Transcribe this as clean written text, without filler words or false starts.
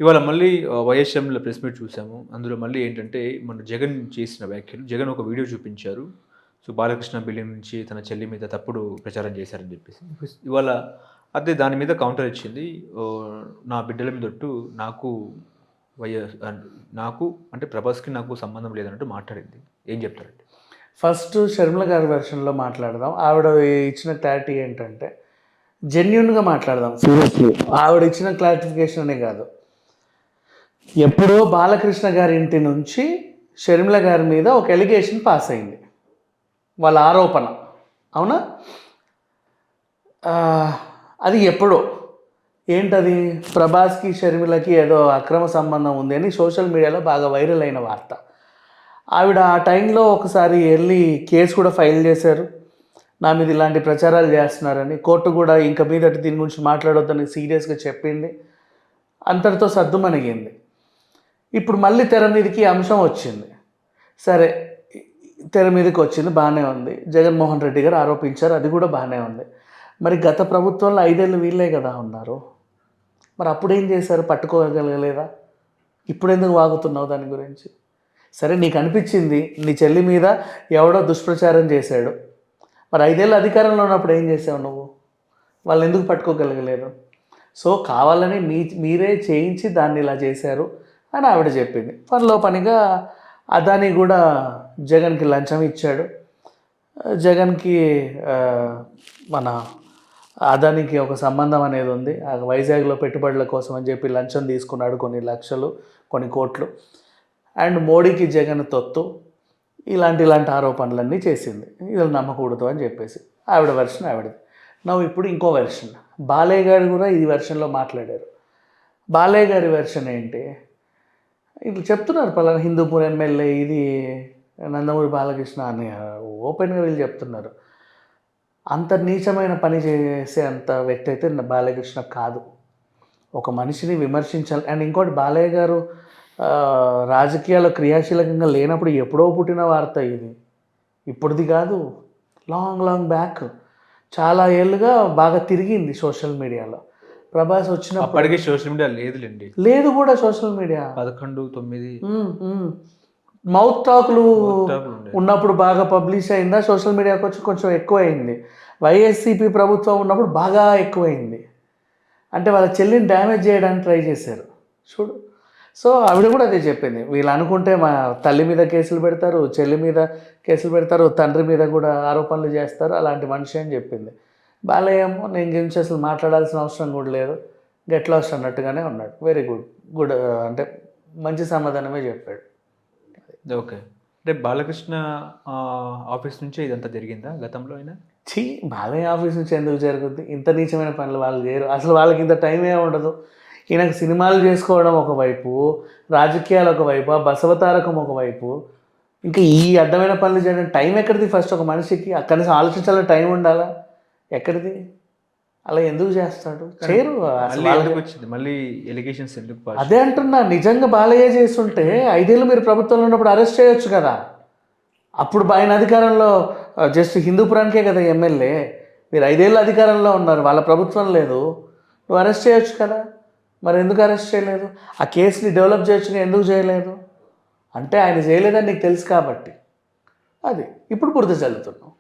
ఇవాళ మళ్ళీ వైఎస్ఎంలో press meet చూసాము. అందులో మళ్ళీ ఏంటంటే, మన జగన్ చేసిన వ్యాఖ్యలు. జగన్ ఒక వీడియో చూపించారు. సో, బాలకృష్ణ బిల్డింగ్ నుంచి తన చెల్లి మీద తప్పుడు ప్రచారం చేశారని చెప్పేసి. ఇవాళ అదే దాని మీద కౌంటర్ ఇచ్చింది. నా బిడ్డల మీద ఒట్టు నాకు వైఎస్ అన్ నాకు అంటే ప్రభాస్‌కి నాకు సంబంధం లేదన్నట్టు మాట్లాడింది. ఏం చెప్తారండి? ఫస్ట్ షర్మిల గారి వెర్షన్‌లో మాట్లాడదాం. ఆవిడ ఇచ్చిన క్లారిటీ ఏంటంటే, జెన్యూన్‌గా మాట్లాడదాం సీరియస్లీ. ఆవిడ ఇచ్చిన క్లారిఫికేషన్ అనే కాదు. ఎప్పుడో బాలకృష్ణ గారి ఇంటి నుంచి షర్మిల గారి మీద ఒక ఎలిగేషన్ పాస్ అయింది. వాళ్ళ ఆరోపణ. అవునా? అది ఎప్పుడో. ఏంటది? ప్రభాస్‌కి, షర్మిలకి ఏదో అక్రమ సంబంధం ఉంది అని సోషల్ మీడియాలో బాగా వైరల్ అయిన వార్త. ఆవిడ ఆ టైంలో ఒకసారి వెళ్ళి కేసు కూడా ఫైల్ చేశారు. నా మీద ఇలాంటి ప్రచారాలు చేస్తున్నారని. కోర్టు కూడా ఇంక మీదట దీని గురించి మాట్లాడొద్దని సీరియస్గా చెప్పింది. అంతటితో సద్దుమణిగింది. ఇప్పుడు మళ్ళీ తెర మీదకి అంశం వచ్చింది. సరే, తెర మీదకి వచ్చింది, బాగానే ఉంది. జగన్మోహన్ రెడ్డి గారు ఆరోపించారు, అది కూడా బాగానే ఉంది. మరి గత ప్రభుత్వంలో 5 ఏళ్ళు వీళ్ళే కదా ఉన్నారు. మరి అప్పుడేం చేశారు? పట్టుకోగలగలేదా? ఇప్పుడెందుకు వాగుతున్నావు దాని గురించి? సరే, నీకు అనిపించింది నీ చెల్లి మీద ఎవడో దుష్ప్రచారం చేశాడు. మరి 5 ఏళ్ళు అధికారంలో ఉన్నప్పుడు ఏం చేసావు నువ్వు? వాళ్ళు ఎందుకు పట్టుకోగలగలేదు? సో కావాలని మీరే చేయించి దాన్ని ఇలా చేశారు అని ఆవిడ చెప్పింది. పనిలో పనిగా అదాని కూడా జగన్కి లంచం ఇచ్చాడు. జగన్కి మన అదానికి ఒక సంబంధం అనేది ఉంది. వైజాగ్లో పెట్టుబడుల కోసం అని చెప్పి లంచం తీసుకున్నాడు, కొన్ని లక్షలు, కొన్ని కోట్లు. అండ్ మోడీకి జగన్ తొత్తు, ఇలాంటి ఆరోపణలన్నీ చేసింది. ఇది నమ్మకూడదు అని చెప్పేసి ఆవిడ వెర్షన్ ఆవిడది. ఇప్పుడు ఇంకో వెర్షన్, బాలయ్య గారు కూడా ఈ వెర్షన్లో మాట్లాడారు. బాలయ్య గారి వెర్షన్ ఏంటి? ఇట్లా చెప్తున్నారు, పలానా హిందూపూర్ ఎమ్మెల్యే ఇది నందమూరి బాలకృష్ణ అని ఓపెన్గా వీళ్ళు చెప్తున్నారు. అంత నీచమైన పని చేసే అంత వ్యక్తి అయితే బాలకృష్ణ కాదు. ఒక మనిషిని విమర్శించాలి. అండ్ ఇంకోటి, బాలయ్య గారు రాజకీయాల్లో క్రియాశీలకంగా లేనప్పుడు ఎప్పుడో పుట్టిన వార్త ఇది, ఇప్పుడుది కాదు. లాంగ్ బ్యాక్, చాలా ఏళ్ళుగా బాగా తిరిగింది సోషల్ మీడియాలో. ప్రభాస్ అప్పటికే సోషల్ మీడియా లేదులేండి. లేదు కూడా సోషల్ మీడియా. 11, 9 మౌత్ టాక్లు ఉన్నప్పుడు బాగా పబ్లిష్ అయిందా, సోషల్ మీడియాకి వచ్చి కొంచెం ఎక్కువ అయింది. వైఎస్సీపీ ప్రభుత్వం ఉన్నప్పుడు బాగా ఎక్కువైంది. అంటే వాళ్ళ చెల్లిని డ్యామేజ్ చేయడానికి ట్రై చేశారు చూడు. సో ఆవిడ కూడా అదే చెప్పింది, వీళ్ళు అనుకుంటే మా తల్లి మీద కేసులు పెడతారు, చెల్లి మీద కేసులు పెడతారు, తండ్రి మీద కూడా ఆరోపణలు చేస్తారు, అలాంటి మనిషి అని చెప్పింది. బాలయ్య ఏమో నేను గురించి అసలు మాట్లాడాల్సిన అవసరం కూడా లేదు, గెట్ లాస్ట్ అన్నట్టుగానే ఉన్నాడు. వెరీ గుడ్ అంటే మంచి సమాధానమే చెప్పాడు. ఓకే. అంటే బాలకృష్ణ ఆఫీస్ నుంచే ఇదంతా జరిగిందా గతంలో అయినా? బాలయ్య ఆఫీస్ నుంచి ఎందుకు జరుగుద్ది? ఇంత నీచమైన పనులు వాళ్ళు చేయరు. అసలు వాళ్ళకి ఇంత టైమే ఉండదు. ఈయనకు సినిమాలు చేసుకోవడం ఒకవైపు, రాజకీయాలు ఒకవైపు, బసవతారకం ఒకవైపు, ఇంకా ఈ అడ్డమైన పనులు చేయడం టైం ఎక్కడిది? ఫస్ట్ ఒక మనిషికి కనీసం ఆలోచించాలని టైం ఉండాలా? ఎక్కడిది? అలా ఎందుకు చేస్తాడు? చేయరు. మళ్ళీ ఎలిగేషన్స్ ఎందుకు? అదే అంటున్నా, నిజంగా బాలయ్య చేస్తుంటే 5 ఏళ్ళు మీరు ప్రభుత్వంలో ఉన్నప్పుడు అరెస్ట్ చేయొచ్చు కదా. అప్పుడు ఆయన అధికారంలో జస్ట్ హిందూపురానికే కదా ఎమ్మెల్యే. మీరు 5 ఏళ్ళు అధికారంలో ఉన్నారు, వాళ్ళ ప్రభుత్వం లేదు, నువ్వు అరెస్ట్ చేయొచ్చు కదా. మరి ఎందుకు అరెస్ట్ చేయలేదు? ఆ కేసుని డెవలప్ చేయొచ్చుగా, ఎందుకు చేయలేదు? అంటే ఆయన చేయలేదని నీకు తెలుసు కాబట్టి అది ఇప్పుడు బురద చల్లుతున్నావు.